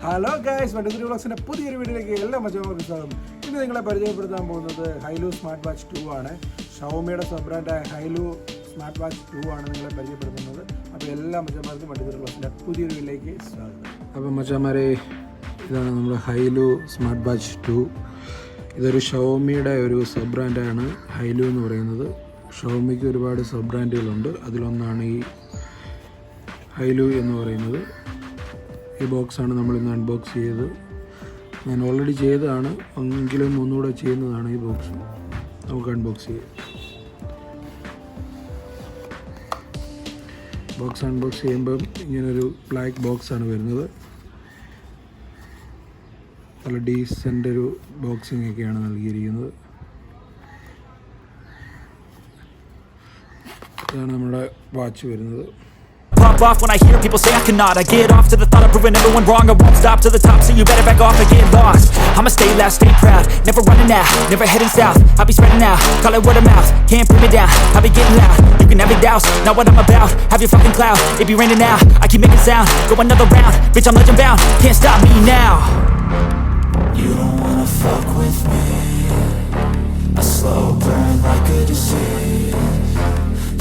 Hello guys, BrandHAYLOU പുതിയൊരു വീഡിയോയിലേക്ക് എല്ലാ മച്ചന്മാർക്കും സ്വാഗതം. ഇന്ന് നിങ്ങളെ പരിചയപ്പെടുത്താൻ പോകുന്നത് Haylou സ്മാർട്ട് വാച്ച് 2 ആണ്. ഷവോമിയുടെ സബ് ബ്രാൻഡായ Haylou സ്മാർട്ട് വാച്ച് 2 ആണ് നിങ്ങളെ പരിചയപ്പെടുത്തുന്നത്. അപ്പോൾ എല്ലാ മച്ചന്മാർക്കും BrandHAYLOU പുതിയൊരു വീഡിയോയിലേക്ക് സ്വാഗതം. അപ്പോൾ മച്ചന്മാരെ, ഇതാണ് നമ്മുടെ Haylou സ്മാർട്ട് വാച്ച് 2. ഇതൊരു ഷവോമിയുടെ ഒരു സബ് ബ്രാൻഡാണ് Haylou എന്ന് പറയുന്നത്. ഷവോമിക്ക് ഒരുപാട് സബ് ബ്രാൻഡുകളുണ്ട്. അതിലൊന്നാണ് ഈ Haylou എന്ന് പറയുന്നത്. ഈ ബോക്സാണ് നമ്മളിന്ന് അൺബോക്സ് ചെയ്തത്. ഞാൻ ഓൾറെഡി ചെയ്തതാണ്, എങ്കിലും ഒന്നുകൂടെ ചെയ്യുന്നതാണ് ഈ ബോക്സ്. നമുക്ക് അൺബോക്സ് ചെയ്യാം. ബോക്സ് അൺബോക്സ് ചെയ്യുമ്പം ഇങ്ങനൊരു ബ്ലാക്ക് ബോക്സാണ് വരുന്നത്. നല്ല ഡീസൻ്റ് ഒരു ബോക്സിംഗ് ഒക്കെയാണ് നൽകിയിരിക്കുന്നത്. ഇതാണ് നമ്മുടെ വാച്ച് വരുന്നത്. Pop off when I hear people say I cannot. I get off to the thought of proving everyone wrong. I won't stop to the top, so you better back off and get lost. I'ma stay loud, stay proud, never running out, never heading south. I'll be spreading out, call it word of mouth. Can't put me down, I'll be getting loud. You can have your doubts, not what I'm about. Have your fucking clout, it be raining now. I keep making sound, go another round. Bitch, I'm legend bound, can't stop me now. You don't wanna fuck with me. A slow burn like a disease.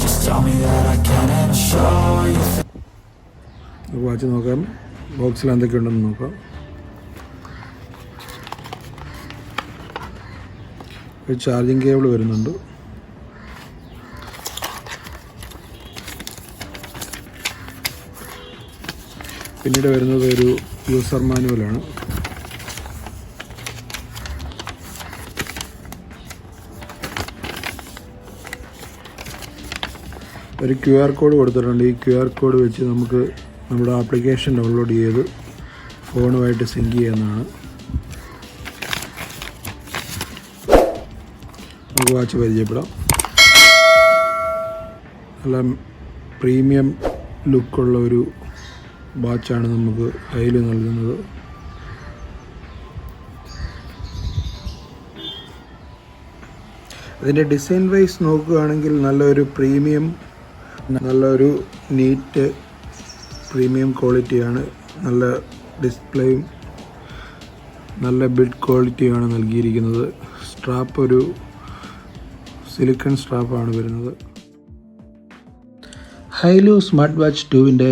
Just tell me that I can and I'll show you. Watch നോക്കാം, ബോക്സിൽ എന്തൊക്കെയുണ്ടെന്ന് നോക്കാം. ഒരു charging cable വരുന്നുണ്ട്. പിന്നീട് വരുന്നത് ഒരു user മാനുവലാണ്. ഒരു QR code കൊടുത്തിട്ടുണ്ട്. ഈ QR കോഡ് വെച്ച് നമുക്ക് നമ്മുടെ ആപ്ലിക്കേഷൻ ഡൗൺലോഡ് ചെയ്ത് ഫോണുമായിട്ട് സിങ്ക് ചെയ്യുന്നതാണ്. നമുക്ക് വാച്ച് പരിചയപ്പെടാം. നല്ല പ്രീമിയം ലുക്കുള്ള ഒരു വാച്ചാണ് നമുക്ക് Haylou നൽകുന്നത്. അതിൻ്റെ ഡിസൈൻ വൈസ് നോക്കുകയാണെങ്കിൽ നല്ലൊരു പ്രീമിയം, നല്ലൊരു നീറ്റ് പ്രീമിയം ക്വാളിറ്റിയാണ്. നല്ല ഡിസ്പ്ലേയും നല്ല ബിൽഡ് ക്വാളിറ്റിയാണ് നൽകിയിരിക്കുന്നത്. സ്ട്രാപ്പ് ഒരു സിലിക്കൺ സ്ട്രാപ്പാണ് വരുന്നത്. Haylou സ്മാർട്ട് വാച്ച് 2വിൻ്റെ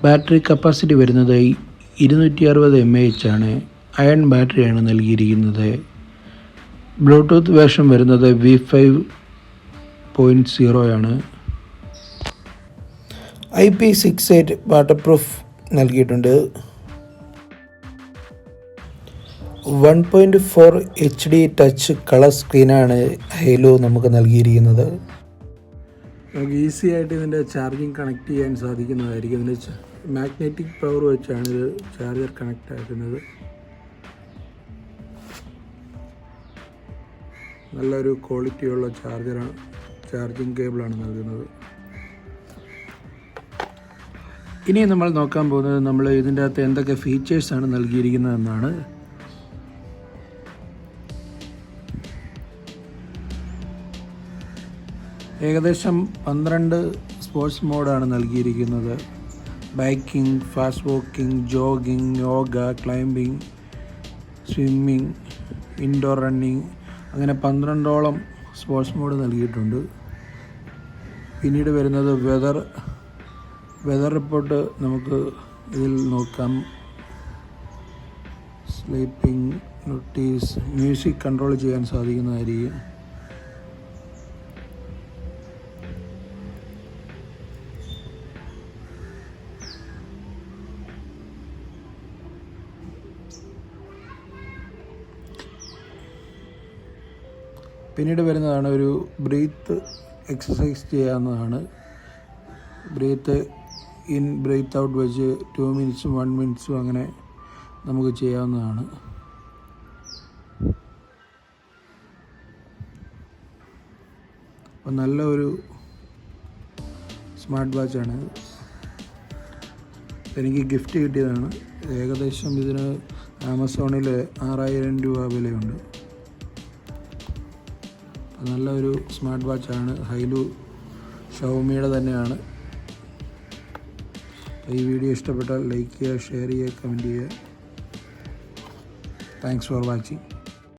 ബാറ്ററി കപ്പാസിറ്റി വരുന്നത് 260 mAh ആണ്. അയൺ ബാറ്ററിയാണ് നൽകിയിരിക്കുന്നത്. ബ്ലൂടൂത്ത് വേർഷൻ വരുന്നത് V5.0 ആണ്. IP68 വാട്ടർ പ്രൂഫ് നൽകിയിട്ടുണ്ട്. 1.4 HD ടച്ച് കളർ സ്ക്രീനാണ് Haylou നമുക്ക് നൽകിയിരിക്കുന്നത്. നമുക്ക് ഈസി ആയിട്ട് ഇതിൻ്റെ ചാർജിങ് കണക്ട് ചെയ്യാൻ സാധിക്കുന്നതായിരിക്കും. ഇതിൻ്റെ മാഗ്നറ്റിക് പവർ വെച്ചാണ് ഇത് ചാർജർ കണക്റ്റ് ആക്കുന്നത്. നല്ലൊരു ക്വാളിറ്റിയുള്ള ചാർജിങ് കേബിളാണ് നൽകുന്നത്. ഇനി നമ്മൾ നോക്കാൻ പോകുന്നത് നമ്മൾ ഇതിൻ്റെ അകത്ത് എന്തൊക്കെ ഫീച്ചേഴ്സാണ് നൽകിയിരിക്കുന്നതെന്നാണ്. ഏകദേശം 12 സ്പോർട്സ് മോഡാണ് നൽകിയിരിക്കുന്നത്. Biking, fast walking, jogging, yoga, climbing, swimming, indoor running, അങ്ങനെ 12ഓളം സ്പോർട്സ് മോഡ് നൽകിയിട്ടുണ്ട്. പിന്നീട് വരുന്നത് വെതർ റിപ്പോർട്ട് നമുക്ക് ഇതിൽ നോക്കാം. സ്ലീപ്പിംഗ് നോട്ടീസ്, മ്യൂസിക് കൺട്രോൾ ചെയ്യാൻ സാധിക്കുന്നതായിരിക്കും. പിന്നീട് വരുന്നതാണ് ഒരു ബ്രീത്ത് എക്സസൈസ് ചെയ്യാവുന്നതാണ്. ബ്രീത്ത് ഇൻ ബ്രീത്ത് ഔട്ട് വെച്ച് 2 മിനിറ്റ്സും 1 മിനിറ്റ്സും അങ്ങനെ നമുക്ക് ചെയ്യാവുന്നതാണ്. അപ്പം നല്ല ഒരു സ്മാർട്ട് വാച്ചാണ്. എനിക്ക് ഗിഫ്റ്റ് കിട്ടിയതാണ്. ഏകദേശം ഇതിന് ആമസോണിൽ 6000 രൂപ വിലയുണ്ട്. നല്ലൊരു സ്മാർട്ട് വാച്ചാണ്. Haylou ഷവോമിയുടെ തന്നെയാണ്. ഈ വീഡിയോ ഇഷ്ടപ്പെട്ടാൽ ലൈക്ക് ചെയ്യുക, ഷെയർ ചെയ്യുക, കമൻറ്റ് ചെയ്യുക. Thanks for watching.